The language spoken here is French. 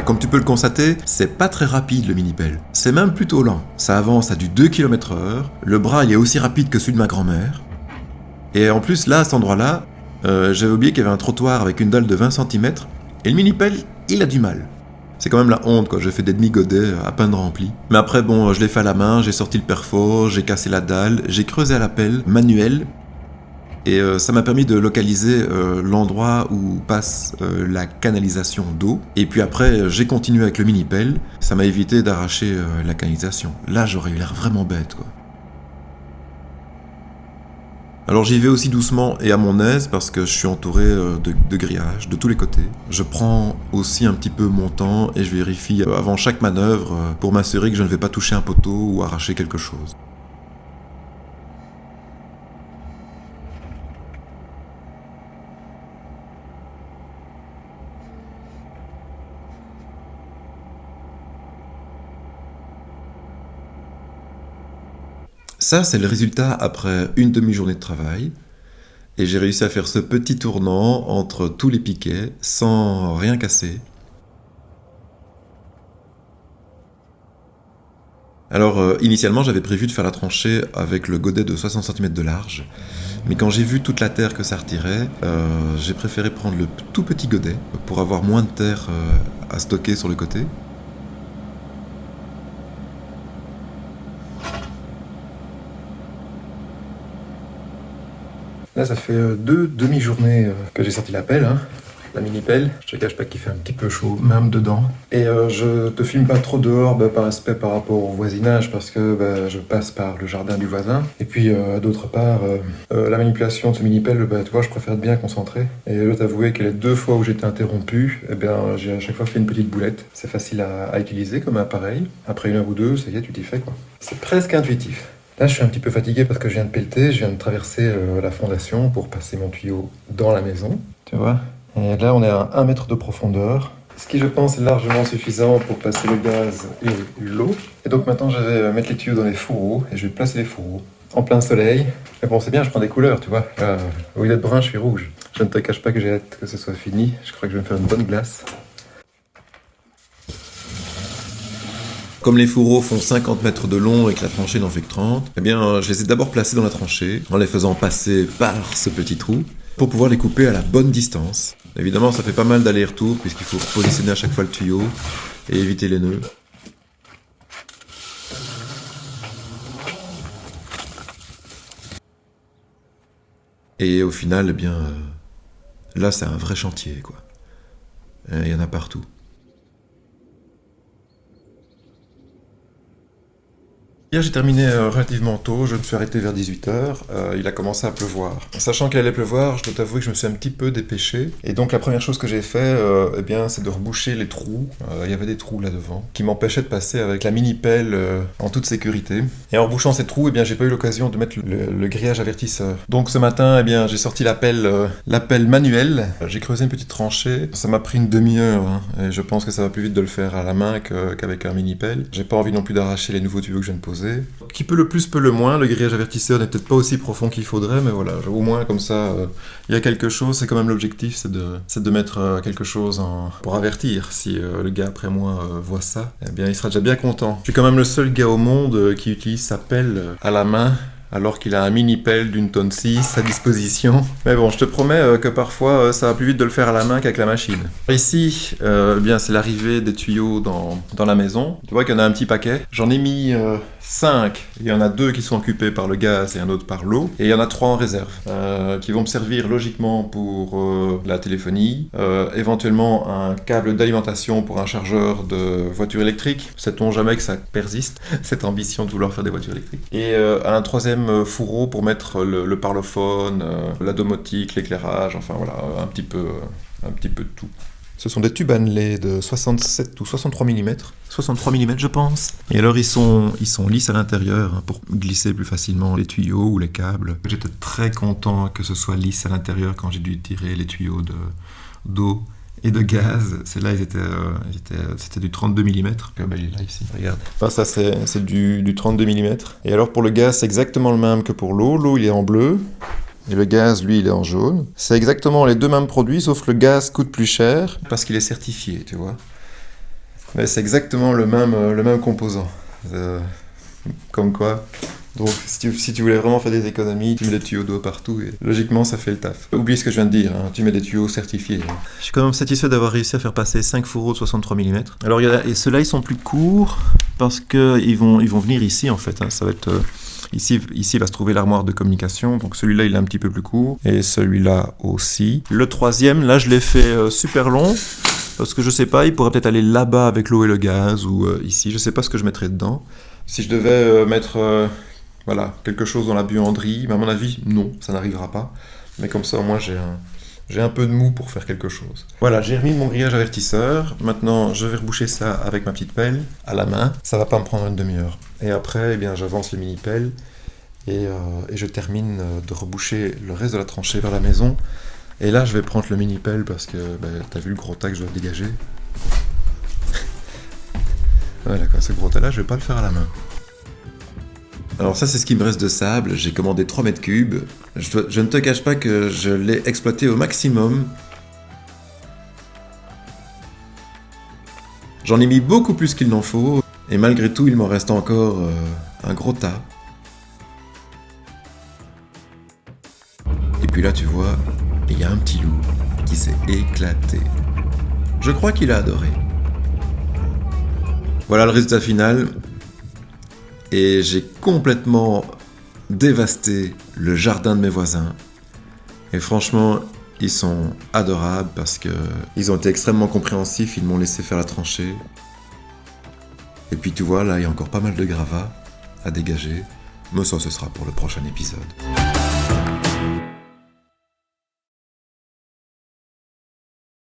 Comme tu peux le constater, c'est pas très rapide le mini-pelle. C'est même plutôt lent. Ça avance à du 2 km/h. Le bras il est aussi rapide que celui de ma grand-mère. Et en plus, là, à cet endroit-là, j'avais oublié qu'il y avait un trottoir avec une dalle de 20 cm. Et le mini-pelle, il a du mal. C'est quand même la honte, quoi. J'ai fait des demi-godets à peine remplis. Mais après, bon, je l'ai fait à la main, j'ai sorti le perfo, j'ai cassé la dalle, j'ai creusé à la pelle, manuel. Et ça m'a permis de localiser l'endroit où passe la canalisation d'eau. Et puis après, j'ai continué avec le mini-pelle. Ça m'a évité d'arracher la canalisation. Là, j'aurais eu l'air vraiment bête, quoi. Alors j'y vais aussi doucement et à mon aise parce que je suis entouré de grillages de tous les côtés. Je prends aussi un petit peu mon temps et je vérifie avant chaque manœuvre pour m'assurer que je ne vais pas toucher un poteau ou arracher quelque chose. Ça, c'est le résultat après une demi-journée de travail. Et j'ai réussi à faire ce petit tournant entre tous les piquets sans rien casser. Alors, initialement, j'avais prévu de faire la tranchée avec le godet de 60 cm de large. Mais quand j'ai vu toute la terre que ça retirait, j'ai préféré prendre le tout petit godet pour avoir moins de terre à stocker sur le côté. Là, ça fait 2 demi-journées que j'ai sorti la pelle, la mini-pelle. Je te cache pas qu'il fait un petit peu chaud, même dedans. Et je te filme pas trop dehors par respect par rapport au voisinage, parce que je passe par le jardin du voisin. Et puis, d'autre part, la manipulation de ce mini-pelle, tu vois, je préfère être bien concentré. Et je dois t'avouer que les 2 fois où j'étais interrompu, j'ai à chaque fois fait une petite boulette. C'est facile à utiliser comme appareil. Après 1 heure ou 2, ça y est, tu t'y fais, quoi. C'est presque intuitif. Là, je suis un petit peu fatigué parce que je viens de pelleter, je viens de traverser la fondation pour passer mon tuyau dans la maison. Tu vois ? Et là, on est à 1 mètre de profondeur, ce qui, je pense, est largement suffisant pour passer le gaz et l'eau. Et donc maintenant, je vais mettre les tuyaux dans les fourreaux et je vais placer les fourreaux en plein soleil. Mais bon, c'est bien, je prends des couleurs, tu vois. Au lieu d'être brun, je suis rouge. Je ne te cache pas que j'ai hâte que ce soit fini. Je crois que je vais me faire une bonne glace. Comme les fourreaux font 50 mètres de long et que la tranchée n'en fait que 30, je les ai d'abord placés dans la tranchée, en les faisant passer par ce petit trou, pour pouvoir les couper à la bonne distance. Évidemment, ça fait pas mal d'aller-retour, puisqu'il faut positionner à chaque fois le tuyau, et éviter les nœuds. Et au final, là c'est un vrai chantier, quoi. Il y en a partout. Hier, j'ai terminé relativement tôt, je me suis arrêté vers 18h, il a commencé à pleuvoir. Sachant qu'il allait pleuvoir, je dois t'avouer que je me suis un petit peu dépêché. Et donc la première chose que j'ai fait, c'est de reboucher les trous. Il y avait des trous là devant, qui m'empêchaient de passer avec la mini-pelle en toute sécurité. Et en rebouchant ces trous, j'ai pas eu l'occasion de mettre le grillage avertisseur. Donc ce matin, j'ai sorti la pelle manuelle, j'ai creusé une petite tranchée. Ça m'a pris une demi-heure, et je pense que ça va plus vite de le faire à la main qu'avec un mini-pelle. J'ai pas envie non plus d'arracher les nouveaux tuyaux que je viens de poser. Qui peut le plus, peut le moins. Le grillage avertisseur n'est peut-être pas aussi profond qu'il faudrait, mais voilà, au moins comme ça, il y a quelque chose. C'est quand même l'objectif, c'est de mettre quelque chose pour avertir. Si le gars après moi voit ça, il sera déjà bien content. Je suis quand même le seul gars au monde qui utilise sa pelle à la main, alors qu'il a un mini-pelle d'une tonne 6 à disposition. Mais bon, je te promets que parfois, ça va plus vite de le faire à la main qu'avec la machine. Ici, c'est l'arrivée des tuyaux dans la maison. Tu vois qu'il y en a un petit paquet. J'en ai mis 5. Il y en a 2 qui sont occupés par le gaz et un autre par l'eau. Et il y en a 3 en réserve, qui vont me servir logiquement pour la téléphonie, éventuellement un câble d'alimentation pour un chargeur de voiture électrique. Sait-on jamais que ça persiste, cette ambition de vouloir faire des voitures électriques. Et un troisième fourreau pour mettre le parlophone, la domotique, l'éclairage, enfin voilà, un petit peu de tout. Ce sont des tubes annelés de 67 ou 63 mm. 63 mm je pense. Et alors ils sont lisses à l'intérieur pour glisser plus facilement les tuyaux ou les câbles. J'étais très content que ce soit lisse à l'intérieur quand j'ai dû tirer les tuyaux d'eau et de gaz. Celles-là, c'était du 32 mm. Il est là, ici, regarde. Ça, c'est du 32 mm. Et alors, pour le gaz, c'est exactement le même que pour l'eau. L'eau, il est en bleu. Et le gaz, lui, il est en jaune. C'est exactement les 2 mêmes produits, sauf que le gaz coûte plus cher. Parce qu'il est certifié, tu vois. Mais c'est exactement le même composant. Comme quoi. Donc, si tu voulais vraiment faire des économies, tu mets des tuyaux d'eau partout et logiquement, ça fait le taf. Oublie ce que je viens de dire, hein, tu mets des tuyaux certifiés. Hein. Je suis quand même satisfait d'avoir réussi à faire passer 5 fourreaux de 63 mm. Alors, et ceux-là, ils sont plus courts parce qu'ils vont venir ici en fait. Hein. Ça va être. Ici va se trouver l'armoire de communication, donc celui-là il est un petit peu plus court, et celui-là aussi. Le troisième, là je l'ai fait super long, parce que je sais pas, il pourrait peut-être aller là-bas avec l'eau et le gaz, ou ici, je sais pas ce que je mettrais dedans. Si je devais mettre voilà, quelque chose dans la buanderie, mais à mon avis, non, ça n'arrivera pas. Mais comme ça, au moins j'ai un peu de mou pour faire quelque chose. Voilà, j'ai remis mon grillage avertisseur. Maintenant, je vais reboucher ça avec ma petite pelle, à la main. Ça va pas me prendre une demi-heure. Et après, eh bien, j'avance les mini-pelles et je termine de reboucher le reste de la tranchée vers la maison. Et là, je vais prendre le mini-pelle parce que t'as vu le gros tas que je dois dégager. Voilà, quoi, ce gros tas-là, je vais pas le faire à la main. Alors ça, c'est ce qui me reste de sable. J'ai commandé 3 mètres cubes. Je ne te cache pas que je l'ai exploité au maximum. J'en ai mis beaucoup plus qu'il n'en faut. Et malgré tout, il m'en reste encore un gros tas. Et puis là, tu vois, il y a un petit loup qui s'est éclaté. Je crois qu'il a adoré. Voilà le résultat final. Et j'ai complètement dévasté le jardin de mes voisins. Et franchement, ils sont adorables parce que ils ont été extrêmement compréhensifs, ils m'ont laissé faire la tranchée. Et puis tu vois, là, il y a encore pas mal de gravats à dégager. Mais ça, ce sera pour le prochain épisode.